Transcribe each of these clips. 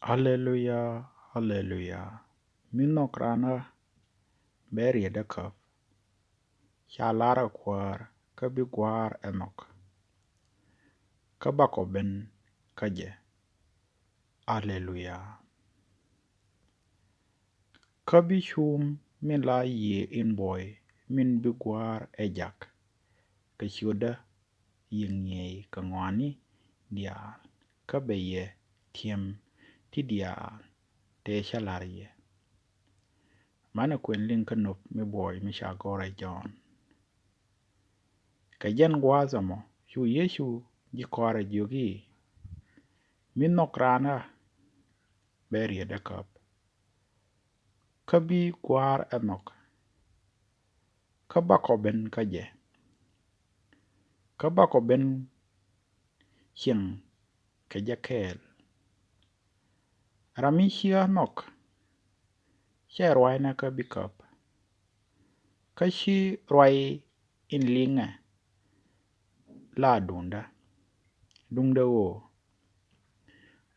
Hallelujah, hallelujah. Minok rana beri edekap. Shalara kwar kabi gwar enok. Kabako ben kaje. Hallelujah. Kabi shum min la ye in boy min bi gwar ejak. Kashuda yingye kangwani dial. Kabe ye tiem ti dial te shalariye. Mana kwen linkanop mi boy mi shagore John. Kajen gwazamo shu Yeshu jikore jugi. Minok rana beri edekap. Kabi gwar enok. Kabako ben kaje. Kabako ben hing kajakel. Ramishia nok. Sherwai na kabikap. Kashi rwai in linga. La dunda. Dunda wo.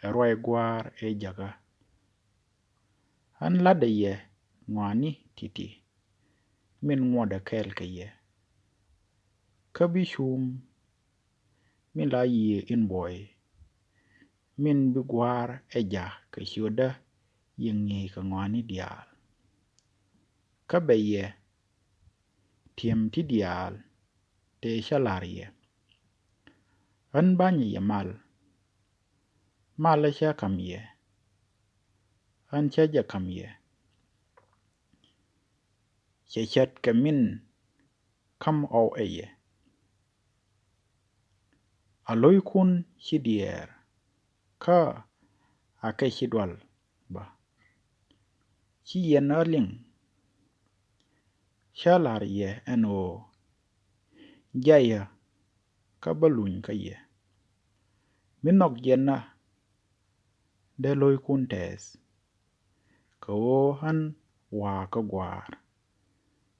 Rwai gwar ejaga. An lada ye ngwani titi. Min ngwada kel ka ye. Kabi shum. Min la ye in boy. Min bi gwar eja ka shuda yingi ka ngwani dial. Kabe ye tiem ti dial te shalar ye. An banyi ye mal. Mal sha kam ye. An chaja kam ye. Chachat ka min kam au ye. Aloy kun shidier. Ka ake shidwal ba. Chi yen aling. Shalar ye eno. Jaya ka balun ka ye. Minok jena de loy kun tes. Ka wo han wa ka gwar.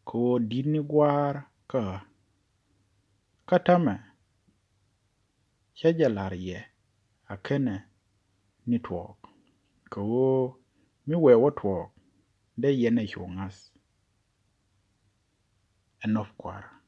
Ka wo dini gwar ka. Katame. Shajalar ye akene ni twok. Ka wo mi wewa twok de yene shungas. Enough kwar.